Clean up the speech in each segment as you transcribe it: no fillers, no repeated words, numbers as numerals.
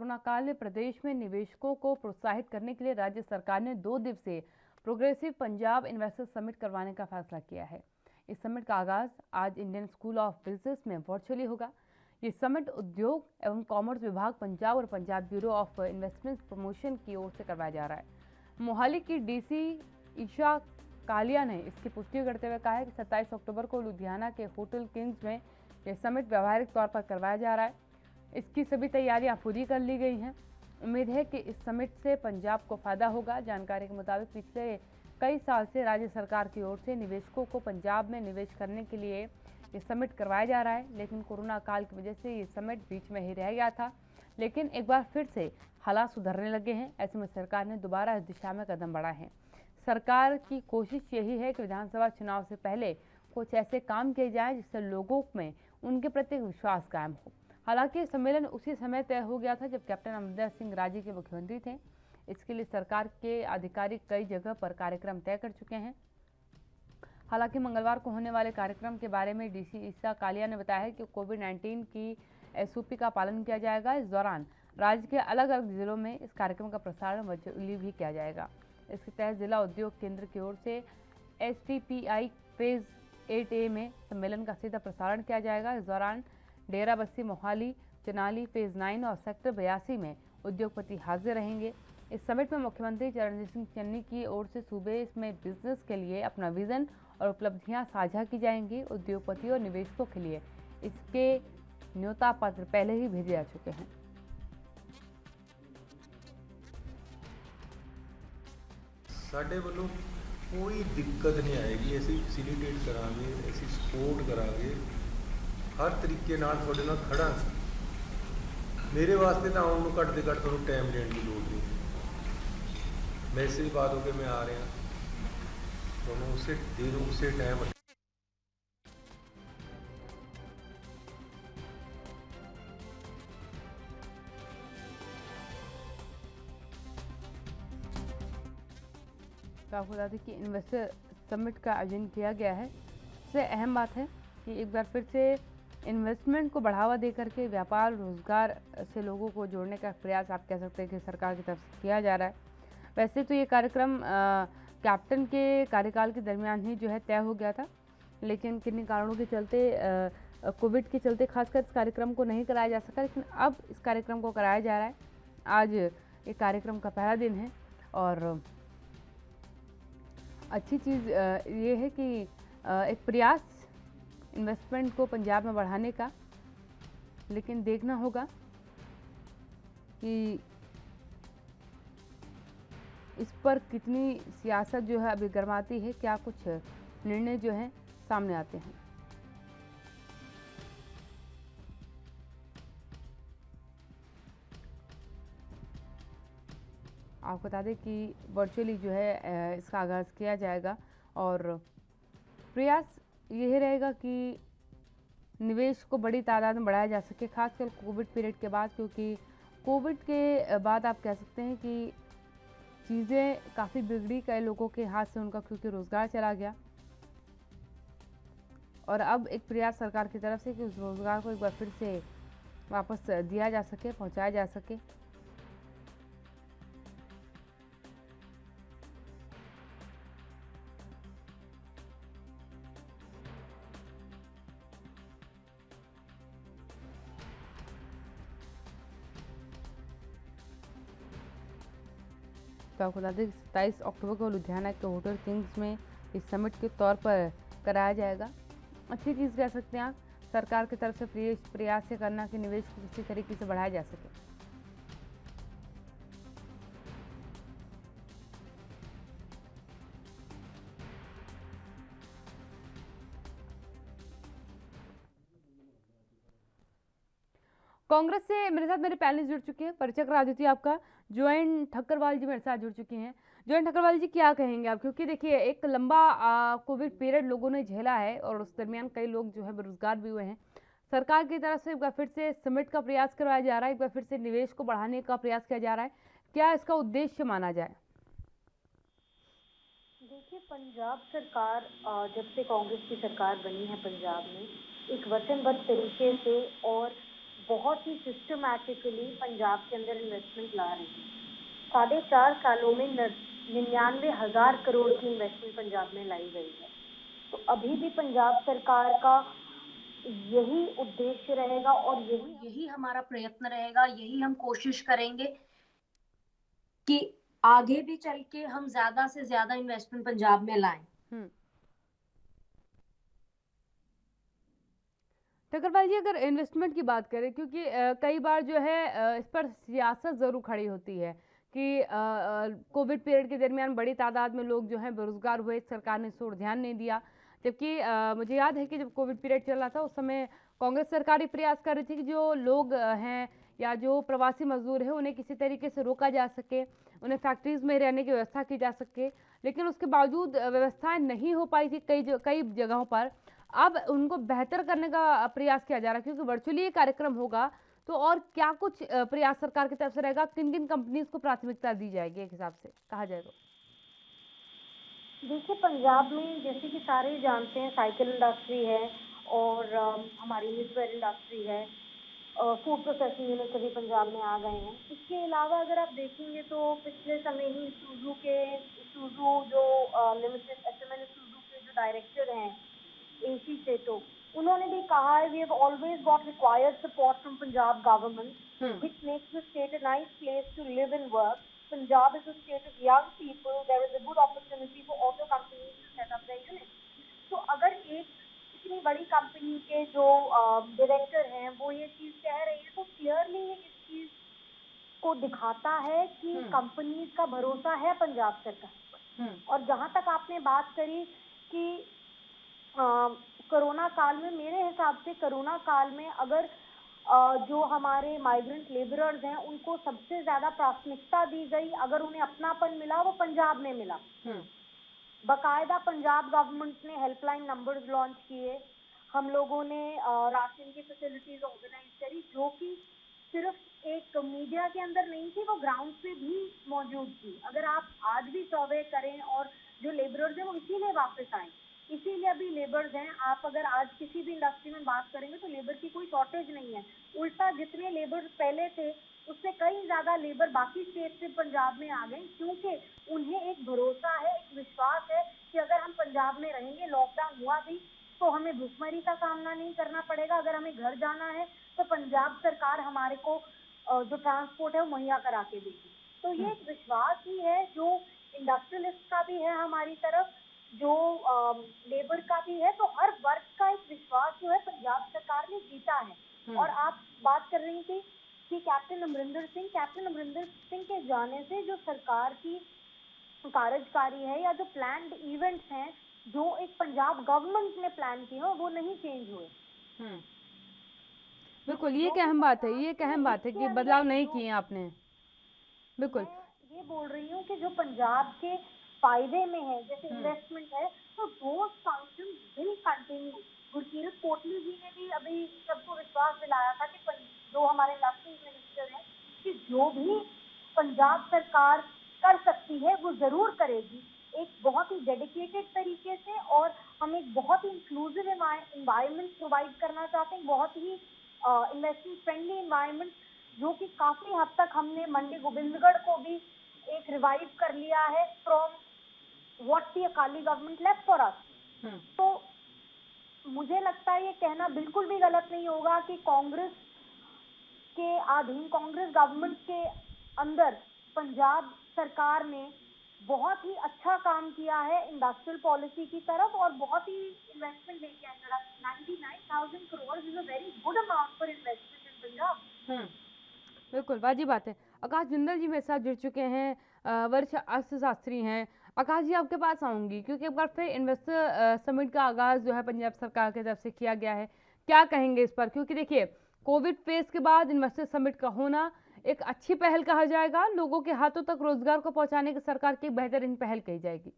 Corona काल में प्रदेश में निवेशकों को प्रोत्साहित करने के लिए राज्य सरकार ने 2 दिवसीय प्रोग्रेसिव पंजाब इन्वेस्टर्स समिट करवाने का फैसला किया है। इस समिट का आगाज आज इंडियन स्कूल ऑफ बिजनेस में वर्चुअली होगा। ये समिट उद्योग एवं कॉमर्स विभाग पंजाब और Punjab bureau of investment promotion की ओर से करवाया जा रहा है। मोहाली की डीसी ईशा कालिया ने इसकी पुष्टि करते हुए कहा है कि 27 अक्टूबर को लुधियाना के होटल किंग्स में यह समिट व्यावहारिक तौर पर करवाया जा रहा है। इसकी सभी तैयारियां पूरी कर ली गई हैं। उम्मीद है कि इस समिट से पंजाब को फायदा होगा। जानकारी के मुताबिक पिछले कई साल से राज्य सरकार की ओर से निवेशकों को पंजाब में निवेश करने के लिए ये समिट करवाया जा रहा है, लेकिन कोरोना काल की वजह से ये समिट बीच में ही रह गया था। लेकिन एक बार फिर से हालात सुधरने लगे हैं। ऐसे में सरकार ने दोबारा इस दिशा में कदम बढ़ाए हैं। सरकार की कोशिश यही है कि विधानसभा चुनाव से पहले कुछ ऐसे काम किए जाएं जिससे लोगों में उनके प्रति विश्वास कायम हो। हालांकि सम्मेलन उसी समय तय हो गया था जब कैप्टन अमरिंदर सिंह राज्य के मुख्यमंत्री थे। इसके लिए सरकार के अधिकारी कई जगह पर कार्यक्रम तय कर चुके हैं। हालांकि मंगलवार को होने वाले कार्यक्रम के बारे में डीसी ईशा कालिया ने बताया है कि कोविड-19 की एसओपी का पालन किया जाएगा। इस दौरान राज्य के अलग अलग जिलों में इस कार्यक्रम का प्रसारण वर्चुअली भी किया जाएगा। इसके तहत जिला उद्योग केंद्र की ओर से STPI फेज 8A में सम्मेलन का सीधा प्रसारण किया जाएगा। इस दौरान डेरा बस्सी मोहाली, चनाली फेज 9 और सेक्टर 82 में उद्योगपति हाजिर रहेंगे। इस समिट में मुख्यमंत्री चरणजीत सिंह चन्नी की ओर से सूबे में बिजनेस के लिए अपना विजन और उपलब्धियां साझा की जाएंगी। उद्योगपतियों और निवेशकों के लिए इसके न्योता पत्र पहले ही भेजे जा चुके हैं। साडे वालों कोई दिक्कत नहीं आएगी। असीं फैसिलिटेट करांगे, असीं सपोर्ट करांगे, हर तरीके नाल तुहाडे नाल खड़ा। मेरे वास्ते तो आउण नूं घੱਟ ते घੱਟ तुहानूं टाइम देण दी लोड़ नहीं। मैसेज पा दो कि मैं आ रहा, तुहानूं उसे दे दो, उसे टाइम। तो आपको बता दें कि इन्वेस्टर समिट का आयोजन किया गया है। सबसे अहम बात है कि एक बार फिर से इन्वेस्टमेंट को बढ़ावा देकर के व्यापार रोजगार से लोगों को जोड़ने का प्रयास आप कह सकते हैं कि सरकार की तरफ से किया जा रहा है। वैसे तो ये कार्यक्रम कैप्टन के कार्यकाल के दरमियान ही जो है तय हो गया था, लेकिन किन्हीं कारणों के चलते कोविड के चलते खासकर इस कार्यक्रम को नहीं कराया जा सका, लेकिन अब इस कार्यक्रम को कराया जा रहा है। आज ये कार्यक्रम का पहला दिन है और अच्छी चीज़ ये है कि एक प्रयास इन्वेस्टमेंट को पंजाब में बढ़ाने का, लेकिन देखना होगा कि इस पर कितनी सियासत जो है अभी गरमाती है, क्या कुछ निर्णय जो हैं सामने आते हैं। आपको बता दें कि वर्चुअली जो है इसका आगाज़ किया जाएगा और प्रयास यही रहेगा कि निवेश को बड़ी तादाद में बढ़ाया जा सके, खासकर कोविड पीरियड के बाद, क्योंकि कोविड के बाद आप कह सकते हैं कि चीज़ें काफ़ी बिगड़ी कई लोगों के हाथ से, उनका क्योंकि रोज़गार चला गया और अब एक प्रयास सरकार की तरफ से कि उस रोज़गार को एक बार फिर से वापस दिया जा सके, पहुंचाया जा सके। तो आपको बता दें 27 अक्टूबर को लुधियाना के होटल किंग्स में इस समिट के तौर पर कराया जाएगा। अच्छी चीज़ कह सकते हैं आप, सरकार की तरफ से प्रयास ये करना कि निवेश को किसी तरीके से बढ़ाया जा सके। कांग्रेस से मेरे साथ मेरे पैनलिस्ट जुड़ चुके हैं। परिचय करा देती हूँ आपका, जोयन ठक्करवाल जी मेरे साथ जुड़ चुकी हैं। जोयन ठक्करवाल जी, क्या कहेंगे आप, क्योंकि देखिए एक लंबा कोविड पीरियड लोगों ने झेला है और उस दरमियान कई लोग जो है बेरोजगार भी हुए हैं। सरकार की तरफ से एक बार फिर से समिट का प्रयास करवाया जा रहा है, एक बार फिर से निवेश को बढ़ाने का प्रयास किया जा रहा है, क्या इसका उद्देश्य माना जाए? देखिए, पंजाब सरकार जब से कांग्रेस की सरकार बनी है पंजाब में, एक वचनबद्ध तरीके से और बहुत ही सिस्टमैटिकली पंजाब के अंदर इन्वेस्टमेंट ला रही है। 4.5 सालों में 99,000 करोड़ की इन्वेस्टमेंट पंजाब में लाई गई है। तो अभी भी पंजाब सरकार का यही उद्देश्य रहेगा और यही हमारा प्रयत्न रहेगा, यही हम कोशिश करेंगे कि आगे भी चल के हम ज्यादा से ज्यादा इन्वेस्टमेंट पंजाब में लाएं। ठक्करपाल जी, अगर इन्वेस्टमेंट की बात करें, क्योंकि कई बार जो है इस पर सियासत ज़रूर खड़ी होती है कि कोविड पीरियड के दरमियान बड़ी तादाद में लोग जो हैं बेरोजगार हुए, सरकार ने इस ओर ध्यान नहीं दिया। जबकि मुझे याद है कि जब कोविड पीरियड चल रहा था उस समय कांग्रेस सरकार ही प्रयास कर रही थी कि जो लोग हैं या जो प्रवासी मजदूर हैं उन्हें किसी तरीके से रोका जा सके, उन्हें फैक्ट्रीज में रहने की व्यवस्था की जा सके, लेकिन उसके बावजूद व्यवस्थाएं नहीं हो पाई थी कई जगहों पर। अब उनको बेहतर करने का प्रयास किया जा रहा है, क्योंकि वर्चुअली ये कार्यक्रम होगा, तो और क्या कुछ प्रयास सरकार की तरफ से रहेगा, किन किन कंपनीज को प्राथमिकता दी जाएगी एक हिसाब से कहा जाए तो? देखिए, पंजाब में जैसे कि सारे जानते हैं साइकिल इंडस्ट्री है और हमारी निटवेयर इंडस्ट्री है, फूड प्रोसेसिंग यूनिट अभी पंजाब में आ गए हैं। इसके अलावा अगर आप देखेंगे तो पिछले समय ही सूजू जो लिमिटेड एसएमएल सूजू के जो डायरेक्टर हैं एसी सेटो, उन्होंने भी कहा है we have always got required support from Punjab government which makes the state a nice place to live and work. Punjab is a state of young people. There is a good opportunity for auto companies to set up their units. तो अगर एक इतनी बड़ी company के जो director हैं वो ये चीज कह रही है तो क्लियरली ये इस चीज को दिखाता है कि कंपनीज का भरोसा है पंजाब सरकार पर। और जहां तक आपने बात करी कि कोरोना काल में, मेरे हिसाब से कोरोना काल में अगर जो हमारे माइग्रेंट लेबरर्स हैं उनको सबसे ज्यादा प्राथमिकता दी गई, अगर उन्हें अपनापन मिला वो पंजाब में मिला। बकायदा पंजाब गवर्नमेंट ने हेल्पलाइन नंबर्स लॉन्च किए, हम लोगों ने राशन की फैसिलिटीज ऑर्गेनाइज करी जो कि सिर्फ एक मीडिया के अंदर नहीं थी, वो ग्राउंड पे भी मौजूद थी। अगर आप आज भी सर्वे करें और जो लेबरर्स हैं वो इसीलिए वापस आए, इसीलिए अभी लेबर्स हैं। आप अगर आज किसी भी इंडस्ट्री में बात करेंगे तो लेबर की कोई शॉर्टेज नहीं है, उल्टा जितने लेबर पहले थे उससे कई ज्यादा लेबर बाकी स्टेट से पंजाब में आ गए, क्योंकि उन्हें एक भरोसा है, एक विश्वास है कि अगर हम पंजाब में रहेंगे, लॉकडाउन हुआ भी तो हमें भूखमरी का सामना नहीं करना पड़ेगा, अगर हमें घर जाना है तो पंजाब सरकार हमारे को जो ट्रांसपोर्ट है वो मुहैया करा के देगी। तो ये एक विश्वास ही है जो इंडस्ट्रियलिस्ट का भी है हमारी तरफ, जो लेबर का भी है। तो हर वर्ग का एक विश्वास जो है पंजाब सरकार ने जीता है। और आप बात कर रही थी कि कैप्टन अमरिंदर सिंह के जाने से जो सरकार की कार्यकारी है या जो प्लान्ड इवेंट्स हैं जो एक पंजाब गवर्नमेंट ने प्लान किए हैं वो नहीं चेंज हुए। बिल्कुल, ये एक अहम बात है कि बदलाव नहीं किए आपने। बिल्कुल, मैं ये बोल रही हूँ कि जो पंजाब के फायदे में है, जैसे इन्वेस्टमेंट है, तो दो function will continue. Gurkirat Kotli ji ने भी अभी सबको विश्वास दिलाया था कि जो हमारे इंडस्ट्रीज मिनिस्टर हैं कि जो भी पंजाब सरकार कर सकती है वो जरूर करेगी, एक बहुत ही डेडिकेटेड तरीके से। और हम एक बहुत ही इंक्लूसिव एनवायरनमेंट प्रोवाइड करना चाहते हैं, बहुत ही इन्वेस्टमेंट फ्रेंडली एनवायरनमेंट, जो कि काफी हद तक हमने मंडी गोविंदगढ़ को भी एक रिवाइव कर लिया है from what the Akali government left for us. तो मुझे लगता है ये कहना बिल्कुल भी गलत नहीं होगा कि कांग्रेस के अधीन, कांग्रेस गवर्नमेंट के अंदर पंजाब सरकार ने बहुत ही अच्छा काम किया है इंडस्ट्रियल पॉलिसी की तरफ और बहुत ही इन्वेस्टमेंट लेके आया। 99,000 crore is a very good amount for investment इन पंजाब। बिल्कुल वाजिब बात है। आकाश जिंदल जी मेरे साथ जुड़ चुके हैं, वरिष्ठ अर्थशास्त्री हैं। आकाश जी, आपके पास आऊंगी क्योंकि एक बार फिर इन्वेस्टर समिट का आगाज जो है पंजाब सरकार की तरफ से किया गया है, क्या कहेंगे इस पर? क्योंकि देखिए, कोविड फेज के बाद इन्वेस्टर समिट का होना एक अच्छी पहल कहा जाएगा, लोगों के हाथों तक रोजगार को पहुंचाने की सरकार की बेहतरीन पहल कही जाएगी।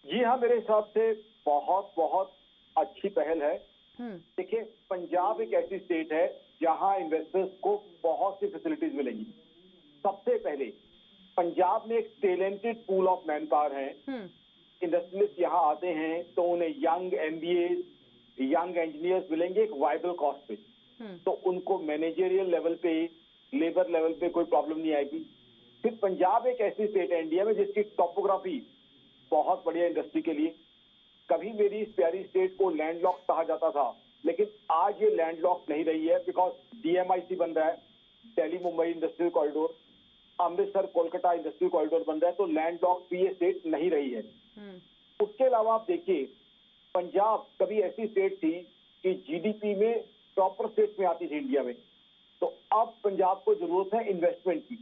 जी हाँ, मेरे हिसाब से बहुत बहुत अच्छी पहल है। देखिए, पंजाब एक ऐसी स्टेट है जहां इन्वेस्टर्स को बहुत सी फैसिलिटीज मिलेंगी। सबसे पहले पंजाब में एक talented pool of man power है। इंडस्ट्रियलिस्ट यहाँ आते हैं तो उन्हें यंग MBA, यंग इंजीनियर्स मिलेंगे एक वाइबल कॉस्ट पे। तो उनको मैनेजरियल लेवल पे, लेबर लेवल पे कोई प्रॉब्लम नहीं आएगी। फिर पंजाब एक ऐसी स्टेट है इंडिया में जिसकी टॉपोग्राफी बहुत बढ़िया इंडस्ट्री के लिए। कभी मेरी इस प्यारी स्टेट को लैंडलॉक कहा जाता था, लेकिन आज ये लैंडलॉक नहीं रही है, बिकॉज DMIC बन रहा है, Delhi Mumbai industrial corridor, Amritsar Kolkata industrial corridor बन रहा है, तो लैंडलॉक भी ये स्टेट नहीं रही है। उसके अलावा आप देखिए, पंजाब कभी ऐसी स्टेट थी कि GDP में टॉपर स्टेट में आती थी इंडिया में, तो अब पंजाब को जरूरत है इन्वेस्टमेंट की।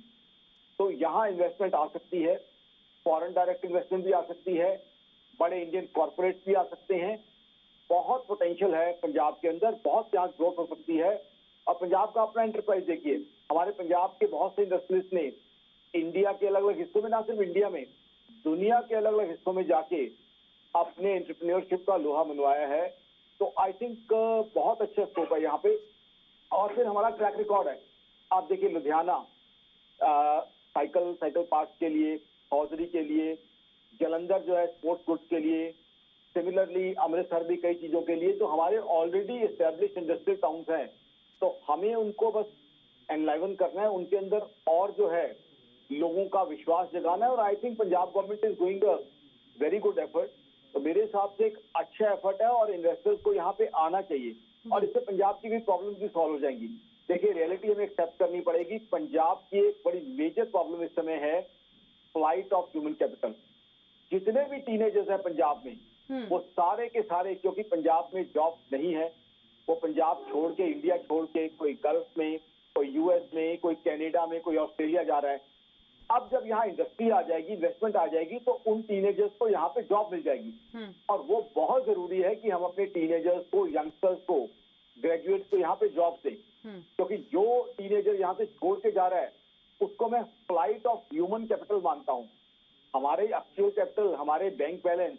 तो यहाँ इन्वेस्टमेंट आ सकती है, फॉरेन डायरेक्ट इन्वेस्टमेंट भी आ सकती है, बड़े इंडियन कॉर्पोरेट भी आ सकते हैं। बहुत पोटेंशियल है पंजाब के अंदर, बहुत यहाँ ग्रोथ हो सकती है। और पंजाब का अपना एंटरप्राइज देखिए, हमारे पंजाब के बहुत से इंडस्ट्रियलिस्ट ने इंडिया के अलग अलग हिस्सों में, ना सिर्फ इंडिया में, दुनिया के अलग अलग हिस्सों में जाके अपने एंटरप्रेन्योरशिप का लोहा मनवाया है। तो आई थिंक बहुत अच्छा स्कोप है यहाँ पे। और फिर हमारा ट्रैक रिकॉर्ड है, आप देखिए लुधियाना साइकिल पार्ट्स के लिए, हौजरी के लिए, जलंधर जो है स्पोर्ट्स गुड्स के लिए, सिमिलरली अमृतसर भी कई चीजों के लिए। तो हमारे ऑलरेडी एस्टेब्लिश इंडस्ट्रियल टाउन्स हैं, तो हमें उनको बस एनलाइवन करना है, उनके अंदर और जो है लोगों का विश्वास जगाना है। और आई think Punjab government is doing a very good effort. तो मेरे हिसाब से एक अच्छा एफर्ट है और इन्वेस्टर्स को यहाँ पे आना चाहिए, और इससे पंजाब की भी प्रॉब्लम भी सॉल्व हो जाएंगी। देखिए, रियलिटी हमें एक्सेप्ट करनी पड़ेगी। पंजाब की एक बड़ी मेजर प्रॉब्लम इस समय है फ्लाइट ऑफ ह्यूमन कैपिटल। जितने भी टीनेजर्स हैं पंजाब में, वो सारे के सारे, क्योंकि पंजाब में जॉब नहीं है, वो पंजाब छोड़ के, इंडिया छोड़ के, कोई गल्फ में, कोई US में, कोई कनाडा में, कोई ऑस्ट्रेलिया जा रहा है। अब जब यहाँ इंडस्ट्री आ जाएगी, इन्वेस्टमेंट आ जाएगी, तो उन टीनेजर्स को यहाँ पे जॉब मिल जाएगी। और वो बहुत जरूरी है कि हम अपने टीनेजर्स को, यंगस्टर्स को, ग्रेजुएट्स को यहाँ पे जॉब दें, क्योंकि जो टीनेजर यहाँ से छोड़ के जा रहा है उसको मैं फ्लाइट ऑफ ह्यूमन कैपिटल मानता हूँ। हमारे एक्चुअल कैपिटल, हमारे बैंक बैलेंस,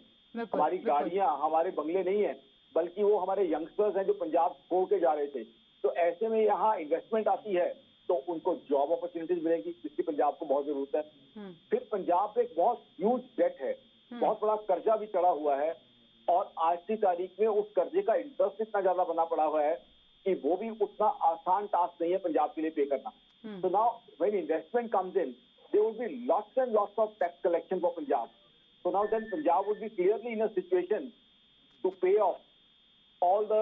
हमारी गाड़ियां, हमारे बंगले नहीं है, बल्कि वो हमारे यंगस्टर्स हैं जो पंजाब छोड़ के जा रहे थे। तो ऐसे में यहाँ इन्वेस्टमेंट आती है तो उनको जॉब अपॉर्चुनिटीज मिलेगी, जिसकी पंजाब को बहुत जरूरत है। फिर पंजाब पे एक बहुत ह्यूज डेट है, बहुत बड़ा कर्जा भी चढ़ा हुआ है, और आज की तारीख में उस कर्जे का इंटरेस्ट इतना ज्यादा बना पड़ा हुआ है कि वो भी उतना आसान टास्क नहीं है पंजाब के लिए पे करना। So now when investment comes in, there will be lots and lots of tax collection for Punjab. So now then Punjab would be clearly in a situation to pay off all the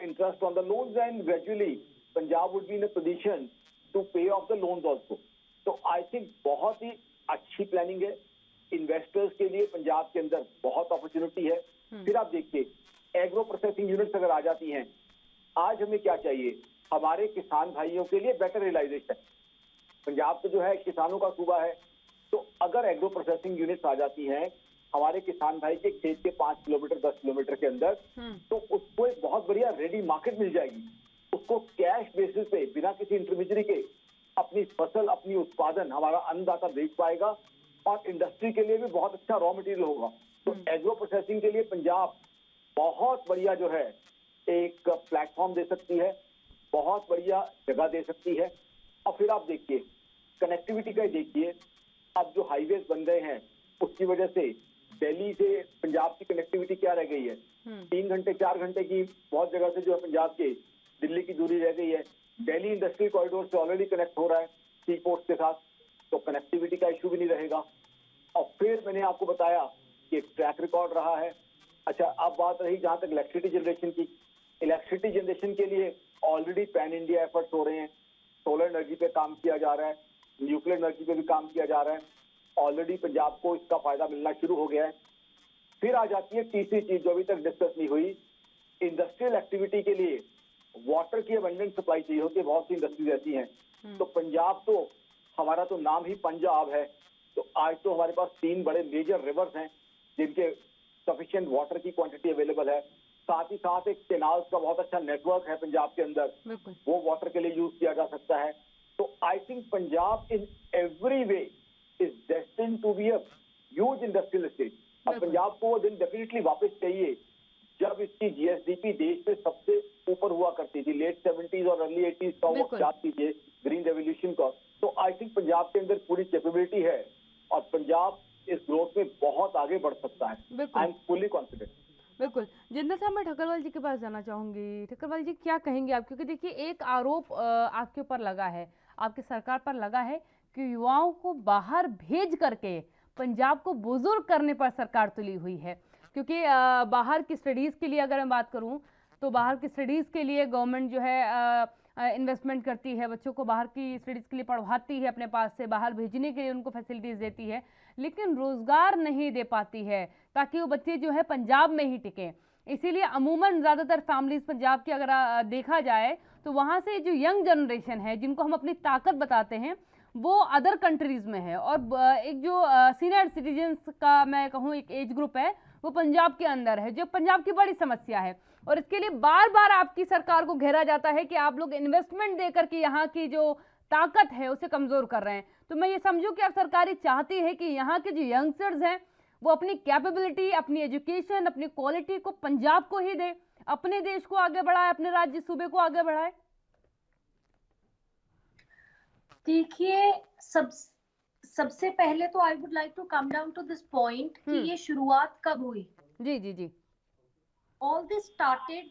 interest on the loans, and gradually Punjab would be in a position to pay off the loans also. So I think बहुत ही अच्छी planning है investors के लिए। पंजाब के अंदर बहुत opportunity है। फिर आप देखिए, एग्रो प्रोसेसिंग यूनिट्स अगर आ जाती हैं, आज हमें क्या चाहिए, हमारे किसान भाइयों के लिए बेटर रियलाइजेशन। पंजाब तो जो है किसानों का सूबा है, तो अगर एग्रो प्रोसेसिंग यूनिट्स आ जाती हैं हमारे किसान भाई के खेत के 5 किलोमीटर 10 किलोमीटर के अंदर, तो उसको एक बहुत बढ़िया रेडी मार्केट मिल जाएगी। उसको कैश बेसिस पे, बिना किसी इंटरमीडिएट के, अपनी फसल, अपनी उत्पादन हमारा अन्नदाता बेच पाएगा, और इंडस्ट्री के लिए भी बहुत अच्छा रॉ मटेरियल होगा। तो एग्रो प्रोसेसिंग के लिए पंजाब बहुत बढ़िया जो है एक प्लेटफॉर्म दे सकती है, बहुत बढ़िया जगह दे सकती है। और फिर आप देखिए कनेक्टिविटी का, देखिए अब जो हाईवेज बन रहे हैं उसकी वजह से दिल्ली से पंजाब की कनेक्टिविटी क्या रह गई है, 3 घंटे 4 घंटे की बहुत जगह से जो है पंजाब के दिल्ली की दूरी रह गई है। दिल्ली इंडस्ट्रियल कॉरिडोर से ऑलरेडी कनेक्ट हो रहा है सी पोर्ट के साथ, तो कनेक्टिविटी का इशू भी नहीं रहेगा। और फिर मैंने आपको बताया कि एक ट्रैक रिकॉर्ड रहा है। अच्छा, अब बात रही जहां तक इलेक्ट्रिसिटी जनरेशन की। इलेक्ट्रिसिटी जनरेशन के लिए ऑलरेडी पैन इंडिया एफर्ट्स हो रहे हैं। सोलर एनर्जी पे काम किया जा रहा है, न्यूक्लियर एनर्जी पे भी काम किया जा रहा है। ऑलरेडी पंजाब को इसका फायदा मिलना शुरू हो गया है। फिर आ जाती है तीसरी चीज जो अभी तक डिस्कस नहीं हुई, इंडस्ट्रियल एक्टिविटी के लिए वाटर की अबंडेंट सप्लाई चाहिए होती है। बहुत सी इंडस्ट्रीज ऐसी हैं, तो पंजाब तो, हमारा तो नाम ही पंजाब है, तो आज तो हमारे पास 3 बड़े मेजर रिवर्स हैं जिनके सफिशिएंट वाटर की क्वांटिटी अवेलेबल है। साथ ही साथ एक कैनाल्स का बहुत अच्छा नेटवर्क है पंजाब के अंदर, वो वाटर के लिए यूज किया जा सकता है। तो I think Punjab in every way is destined to be a huge industrial state. अब पंजाब को वो दिन डेफिनेटली वापस चाहिए जब इसकी GSDP देश में सबसे ऊपर हुआ करती थी, लेट 70s और अर्ली 80s का वक्त याद कीजिए, ग्रीन रेवोल्यूशन का। तो आई थिंक पंजाब के अंदर पूरी कैपेबिलिटी है और पंजाब इस ग्रोथ में बहुत आगे बढ़ सकता है। I am fully confident. बिल्कुल। जिंदल साहब, मैं ठक्करवाल जी के पास जाना चाहूंगी। ठक्करवाल जी, क्या कहेंगे आप? क्योंकि देखिए, एक आरोप आपके ऊपर लगा है, आपकी सरकार पर लगा है कि युवाओं को बाहर भेज करके पंजाब को बुजुर्ग करने पर सरकार तुली हुई है। क्योंकि बाहर की स्टडीज के लिए अगर मैं बात करूं, तो बाहर की स्टडीज के लिए गवर्नमेंट जो है इन्वेस्टमेंट करती है, बच्चों को बाहर की स्टडीज के लिए पढ़वाती है, अपने पास से बाहर भेजने के लिए उनको फैसिलिटीज देती है, लेकिन रोजगार नहीं दे पाती है ताकि वो बच्चे जो है पंजाब में ही टिके। इसीलिए अमूमन ज़्यादातर फैमिलीज पंजाब की अगर देखा जाए तो वहाँ से जो यंग जनरेशन है, जिनको हम अपनी ताकत बताते हैं, वो अदर कंट्रीज में है। और एक जो सीनियर सिटीजन्स का मैं कहूँ एक एज ग्रुप है, वो पंजाब के अंदर है, जो पंजाब की बड़ी समस्या है। और इसके लिए बार बार आपकी सरकार को घेरा जाता है कि आप लोग इन्वेस्टमेंट देकर के यहाँ की जो ताकत है उसे कमजोर कर रहे हैं। तो मैं ये समझूं कि अब सरकार चाहती है कि यहाँ के जो यंगस्टर्स हैं वो अपनी कैपेबिलिटी, अपनी एजुकेशन, अपनी क्वालिटी को पंजाब को ही दे, अपने देश को आगे बढ़ाए, अपने राज्य सूबे को आगे बढ़ाए। देखिए, सबसे पहले तो I would like to come down to this point कि ये शुरुआत कब हुई। जी जी जी। All this started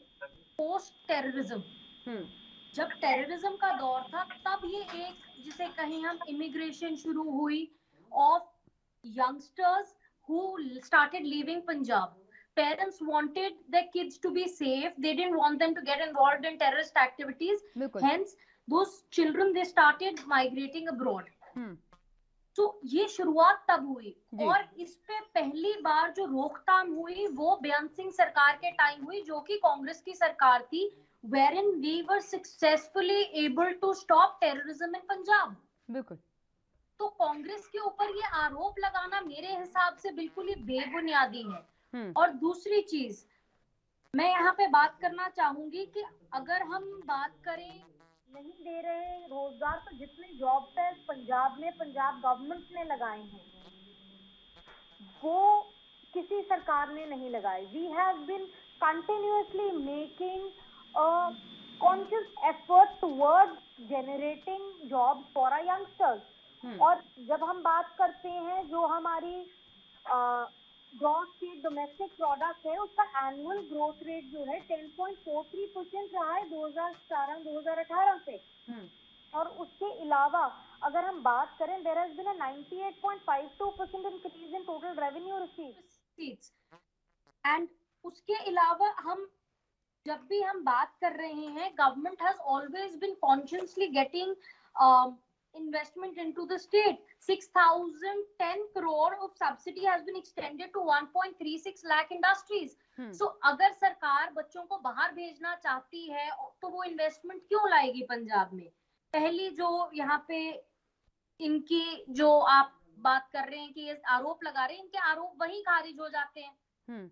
post terrorism. जब टेररिज्म का दौर था, तब ये एक, जिसे कहें हम, इमिग्रेशन शुरू हुई of youngsters who started leaving Punjab. Parents wanted their kids to be safe. They didn't want them to get involved in terrorist activities. Hence, those children, they started migrating abroad. तो ये शुरुआत तब हुई। और इस पे पहली बार जो रोकथाम हुई वो बेअंत सिंह सरकार के टाइम हुई, जो कि कांग्रेस की सरकार थी, wherein we were successfully able to stop terrorism in Punjab. बिल्कुल। तो कांग्रेस के ऊपर ये आरोप लगाना मेरे हिसाब से बिल्कुल ही बेबुनियादी है। और दूसरी चीज मैं यहाँ पे बात करना चाहूंगी कि अगर हम बात करें, नहीं दे रहे रोजगार, तो जितने जॉब्स है पंजाब में, पंजाब गवर्नमेंट ने लगाए हैं, वो किसी सरकार ने नहीं लगाए। We have been continuously making a conscious effort towards generating jobs for our youngsters. और जब हम बात करते हैं जो हमारी ग्रॉस स्टेट डोमेस्टिक प्रोडक्ट है, उसका एनुअल ग्रोथ रेट जो है 10.43% रहा है 2017-2018 से। और उसके अलावा अगर हम बात करें, there has been a 98.52% increase in total revenue received. And उसके अलावा हम जब भी हम बात कर रहे हैं, government has always been consciously getting investment into the state. 6,010 crore of subsidy has been extended to 1.36 lakh industries. So अगर सरकार बच्चों को बाहर भेजना चाहती है तो वो इन्वेस्टमेंट क्यों लाएगी पंजाब में? पहली जो यहाँ पे इनकी जो आप बात कर रहे हैं कि ये आरोप लगा रहे हैं, इनके आरोप वही खारिज हो जाते हैं।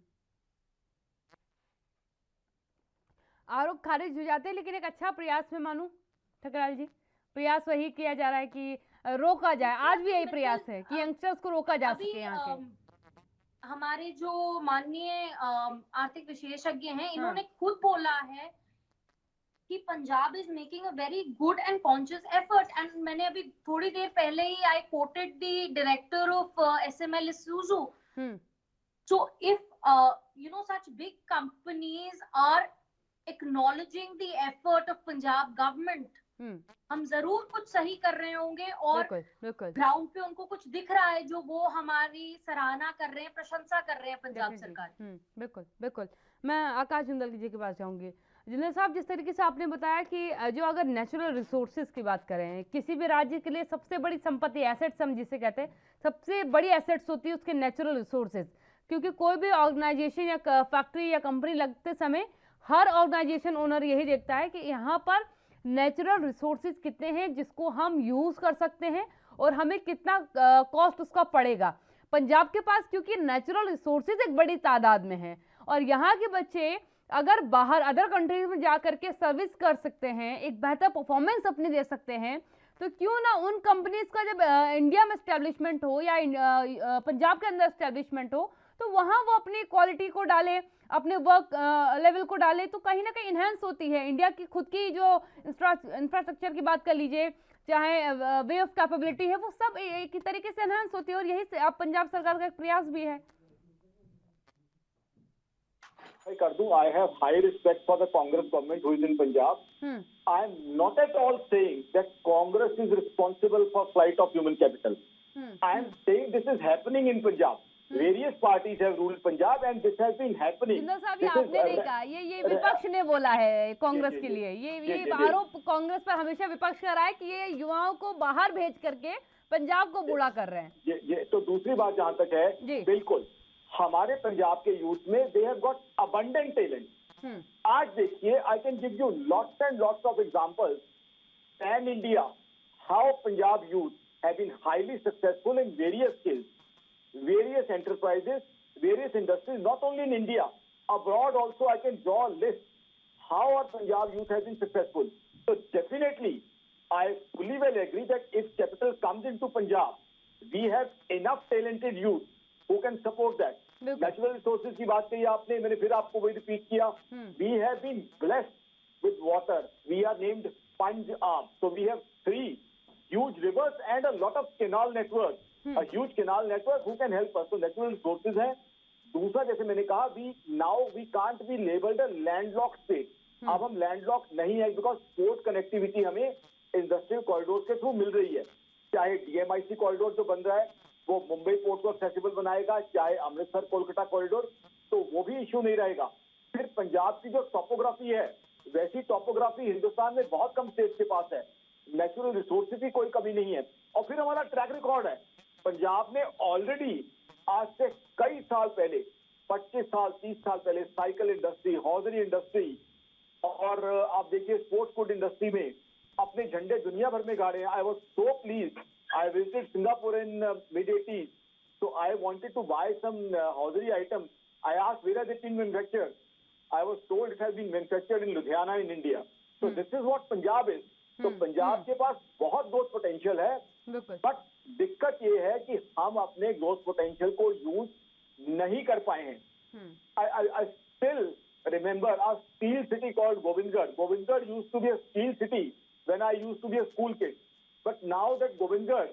आरोप खारिज हो जाते हैं, लेकिन एक अच्छा प्रयास में मानूं ठकराल जी, प्रयास वही किया जा रहा है कि रोका जाए। आज भी यही प्रयास है कि यंगस्टर्स को रोका जा सके। यहाँ के हमारे जो माननीय आर्थिक विशेषज्ञ हैं, इन्होंने खुद बोला है कि Punjab is making a very good and conscious effort. And मैंने अभी थोड़ी देर पहले ही I quoted the director of SML Isuzu. So if you know such big companies are acknowledging the effort of Punjab government, हम जरूर कुछ सही कर रहे होंगे और ग्राउंड पे उनको कुछ दिख रहा है जो वो हमारी सराहना कर रहे हैं, प्रशंसा कर रहे हैं पंजाब सरकार। बिल्कुल बिल्कुल। मैं आकाश जिंदल जी के पास जाऊंगी। जिंदल साहब, जिस तरीके से आपने बताया कि जो अगर नेचुरल रिसोर्सेज की बात करें, किसी भी राज्य के लिए सबसे बड़ी संपत्ति, एसेट्स हम जिसे कहते हैं, सबसे बड़ी एसेट्स होती है उसके नेचुरल रिसोर्सेज। क्योंकि कोई भी ऑर्गेनाइजेशन या फैक्ट्री या कंपनी लगते समय हर ऑर्गेनाइजेशन ओनर यही देखता है कि यहाँ पर नेचुरल रिसोर्सेज कितने हैं जिसको हम यूज कर सकते हैं और हमें कितना कॉस्ट उसका पड़ेगा। पंजाब के पास क्योंकि नेचुरल रिसोर्सेज एक बड़ी तादाद में है और यहाँ के बच्चे अगर बाहर अदर कंट्रीज में जा करके सर्विस कर सकते हैं, एक बेहतर परफॉर्मेंस अपनी दे सकते हैं, तो क्यों ना उन कंपनीज का जब इंडिया में एस्टेब्लिशमेंट हो या पंजाब के अंदर एस्टेब्लिशमेंट हो तो वहाँ वो अपनी क्वालिटी को डाले, अपने वर्क लेवल को डाले, तो कहीं ना कहीं इन्हेंस होती है। इंडिया की खुद की जो इंफ्रास्ट्रक्चर की बात कर लीजिए, चाहे वे ऑफ कैपेबिलिटी है, वो सब एक ही तरीके से एनहांस होती है और यही से अब पंजाब सरकार का एक प्रयास भी है। कर दूं, I have high respect for the Congress government who is in Punjab. I am not at all saying that Congress is responsible for flight of human capital. I am saying this is happening in Punjab. Various parties have ruled Punjab and this has been happening. Jindal साहब, ये आपने नहीं कहा, ये विपक्ष ने बोला है कांग्रेस के लिए। ये आरोप कांग्रेस पर हमेशा विपक्ष कर रहा है कि ये युवाओं को बाहर भेज करके पंजाब को बूढ़ा कर रहे हैं। ये तो दूसरी बात जहाँ तक है, बिल्कुल हमारे पंजाब के यूथ में they have got abundant talent. आज देखिए, I can give you lots and lots of examples pan India how Punjab youth have been highly successful in various skills, various enterprises, various industries, not only in India, abroad also. I can draw a list how our Punjab youth has been successful. So definitely, I fully well agree that if capital comes into Punjab, we have enough talented youth who can support that. Natural resources की बात कही आपने, मैंने फिर आपको वही repeat किया. We have been blessed with water. We are named Punjab. So we have 3 huge rivers and a lot of canal networks. A huge canal network who can help us. So natural resources है. दूसरा, जैसे मैंने कहा, we can't be labeled a landlocked state. अब हम landlocked नहीं है because port connectivity हमें industrial corridors के थ्रू मिल रही है। चाहे DMIC कॉरिडोर जो बन रहा है वो मुंबई पोर्ट को एक्सेसिबल बनाएगा, चाहे अमृतसर कोलकाता कॉरिडोर, तो वो भी इश्यू नहीं रहेगा। फिर पंजाब की जो टोपोग्राफी है, वैसी टोपोग्राफी हिंदुस्तान में बहुत कम स्टेट के पास है। नेचुरल रिसोर्सेज की कोई कमी नहीं है। और फिर हमारा ट्रैक रिकॉर्ड है, पंजाब ने ऑलरेडी आज से कई साल पहले, 25 साल 30 साल पहले, साइकिल इंडस्ट्री, हॉजरी इंडस्ट्री और आप देखिए स्पोर्ट्स फूड इंडस्ट्री में अपने झंडे दुनिया भर में गाड़े हैं। I was so pleased, I visited Singapore in mid-80s, so I wanted to buy some hosiery items. I asked where has it been manufactured. I was told it has been manufactured in Ludhiana in India. So this is what Punjab is. तो पंजाब के पास बहुत growth potential है, but दिक्कत ये है कि हम अपने ग्रोथ पोटेंशियल को यूज नहीं कर पाए हैं। I still remember a steel city called Govindgarh. Govindgarh used to be a steel city when I used to be a school kid. But now that Govindgarh,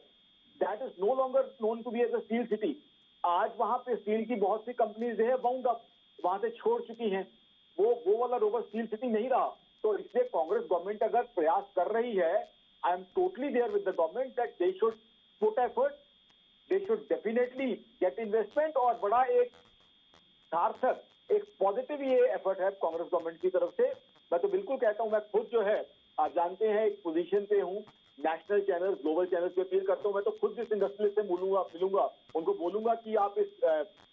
that is no longer known to be as a steel city. आज वहाँ पे steel की बहुत सी companies है, bound up वहाँ से छोड़ चुकी हैं। वो वाला रोबर स्टील सिटी नहीं रहा। तो इसलिए कांग्रेस गवर्नमेंट अगर प्रयास कर रही है, I am totally there with the government that they should put effort, they should definitely get investment. और बड़ा एक सार्थक, एक पॉजिटिव ये एफर्ट है कांग्रेस गवर्नमेंट की तरफ से। मैं तो बिल्कुल कहता हूँ, मैं खुद जो है, आप जानते हैं, एक पोजीशन पे हूँ, नेशनल चैनल्स, ग्लोबल चैनल्स पे अपील करता हूँ। मैं तो खुद इस इंडस्ट्रियलिस्ट से मिलूंगा, उनको बोलूंगा कि आप इस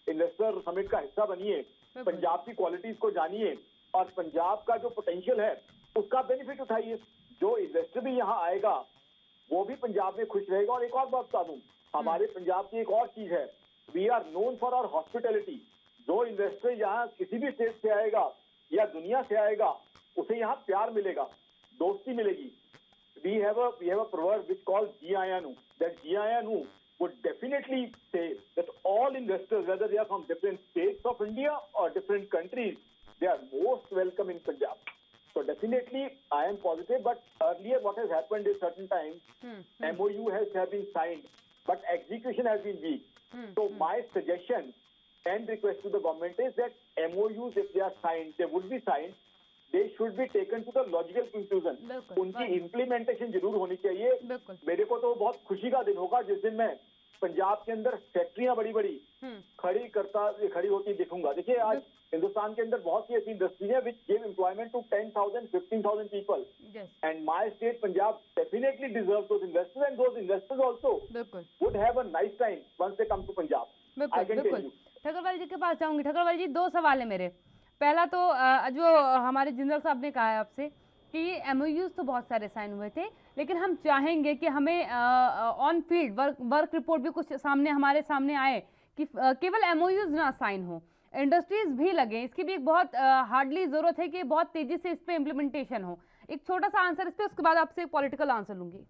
इन्वेस्टर समिट का हिस्सा बनिए, पंजाब की क्वालिटीज को जानिए और पंजाब का जो पोटेंशियल है उसका बेनिफिट उठाइए। जो इन्वेस्टर भी यहाँ आएगा वो भी पंजाब में खुश रहेगा। और एक और बात बता दूं, हमारे पंजाब की एक और चीज है, we are known for our hospitality. जो इन्वेस्टर यहाँ किसी भी स्टेट से आएगा या दुनिया से आएगा, उसे यहाँ प्यार मिलेगा, दोस्ती मिलेगी। We have a proverb which called Jiayanu, that Jiayanu would definitely say that all investors, whether they are from different states of India or different countries, they are most welcome in Punjab. So definitely, I am positive. But earlier, what has happened is certain times MOU have been signed, but execution has been weak. So my suggestion and request to the government is that MOUs, if they are signed, they would be signed. They should be taken to the logical conclusion. उनकी implementation जरूर होनी चाहिए। मेरे को तो बहुत खुशी का दिन होगा जिस दिन मैं पंजाब के अंदर फैक्ट्रियां बड़ी खड़ी होती दिखूंगा। देखिए, आज हिंदुस्तान के अंदर बहुत सी ऐसी इंडस्ट्री है which give employment to 10,000, 15,000 people. And my state Punjab definitely deserves those investors, and those investors also would have a nice time once they come to Punjab. I can tell you. Thakarwal जी के पास जाऊंगी। ठकरवाल जी, 2 सवाल है मेरे। पहला तो जो हमारे जिंदल साहब ने कहा है आपसे कि MOUs तो बहुत सारे साइन हुए थे, लेकिन हम चाहेंगे कि हमें ऑन फील्ड वर्क रिपोर्ट भी कुछ हमारे सामने आए कि केवल MOUs ना साइन हो, इंडस्ट्रीज भी लगे। इसकी भी एक बहुत हार्डली ज़रूरत है कि बहुत तेज़ी से इस पर इम्प्लीमेंटेशन हो। एक छोटा सा आंसर इस पर, उसके बाद आपसे पॉलिटिकल आंसर लूँगी।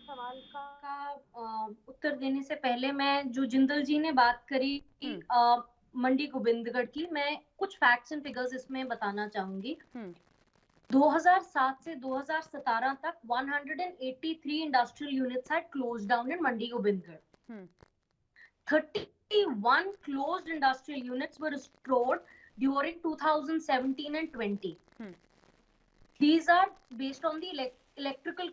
सवाल का उत्तर देने से पहले मैं, जो जिंदल जी ने बात करी मंडी गोविंदगढ़ की, मैं कुछ फैक्ट्स एंड फिगर्स इसमें बताना चाहूंगी। 2007 से 2017 तक 183 industrial units had close down in Mandi Gobindgarh. 51 closed industrial units were restored during 2017 and 20. These are based on the electrical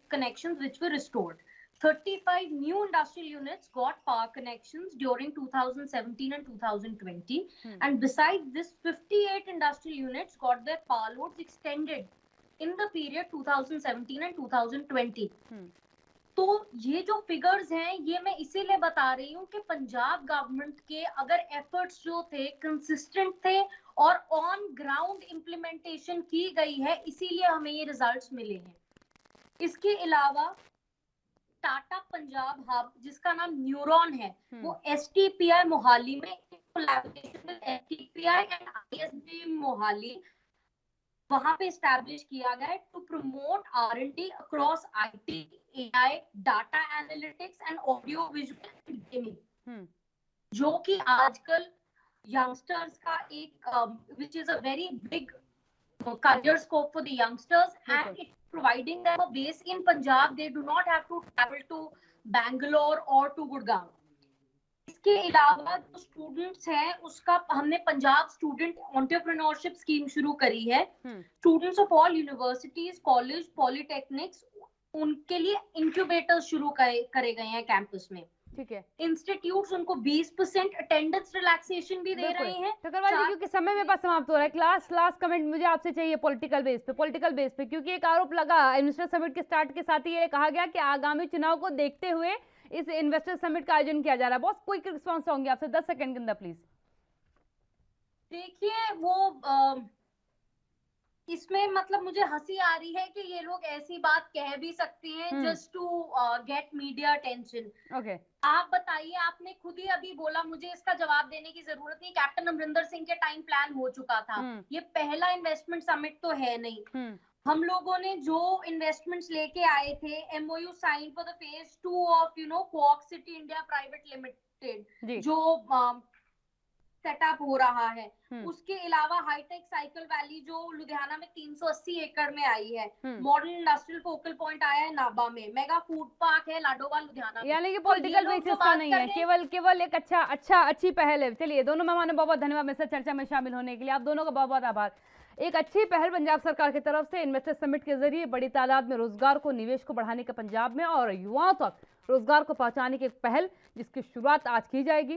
connections which were restored. 35 new industrial units got power connections during 2017 and 2020. And besides this, 58 industrial units got their power loads extended in the period 2017 and 2020. तो ये जो figures हैं ये मैं इसीलिए बता रही हूँ कि पंजाब गवर्नमेंट के अगर एफर्ट्स जो थे कंसिस्टेंट थे और ऑन ग्राउंड इम्प्लीमेंटेशन की गई है, इसीलिए हमें ये रिजल्ट्स मिले हैं। इसके अलावा टाटा पंजाब हब जिसका नाम न्यूरॉन है, वो STPI मोहाली में collaboration with STPI and ISB Mohali वहां पे एस्टैब्लिश किया गया है to promote R&D across IT, AI, data analytics and audio visual gaming, जो कि आजकल यंगस्टर्स का एक which is a very big career scope for the youngsters, and it's providing them a base in Punjab. They do not have to travel to Bangalore or to Gurgaon. इसके अलावा जो students हैं उसका हमने Punjab student entrepreneurship scheme शुरू करी है। Students of all universities, college, polytechnics, उनके लिए इंक्यूबेटर्स शुरू करे गए हैं कैंपस में। ठीक है, इंस्टीट्यूट्स उनको 20% अटेंडेंस रिलैक्सेशन भी दे रहे हैं। टकरवाल जी, क्योंकि समय में बस समाप्त हो रहा है, लास्ट कमेंट मुझे आपसे चाहिए पॉलिटिकल बेस पे, क्योंकि एक आरोप लगा इन्वेस्टर समिट के स्टार्ट के साथ ही ये कहा गया कि आगामी चुनाव को देखते हुए इस इन्वेस्टर समिट का आयोजन किया जा रहा है। बहुत क्विक रिस्पांस होंगे आपसे 10 सेकंड के अंदर प्लीज। देखिए वो इसमें मतलब मुझे हंसी आ रही है कि ये लोग ऐसी बात कह भी सकते हैं just to get media attention. Okay, आप बताइए, आपने खुद ही अभी बोला, मुझे इसका जवाब देने की जरूरत नहीं, कैप्टन अमरिंदर सिंह के टाइम प्लान हो चुका था। ये पहला इन्वेस्टमेंट समिट तो है नहीं। हम लोगों ने जो इन्वेस्टमेंट्स लेके आए थे, MOU sign for the phase 2 of Quark city India private limited जो सेटअप हो रहा है, उसके अलावा हाईटेक साइकिल वैली जो लुधियाना में 380 एकड़ में आई है, मॉडर्न इंडस्ट्रियल फोकल पॉइंट आया है नाबा में, मेगा फूड पार्क है लाडोवाल लुधियाना में। यानी कि पॉलिटिकल बेसिस का नहीं है, केवल एक अच्छी पहल है। चलिए, दोनों मेहमानों बहुत बहुत धन्यवाद मेरे साथ चर्चा में शामिल होने के लिए। आप दोनों का बहुत बहुत आभार। एक अच्छी पहल पंजाब सरकार की तरफ से इन्वेस्टर समिट के जरिए बड़ी तादाद में रोजगार को, निवेश को बढ़ाने का पंजाब में और युवाओं तक रोजगार को पहुंचाने की एक पहल जिसकी शुरुआत आज की जाएगी।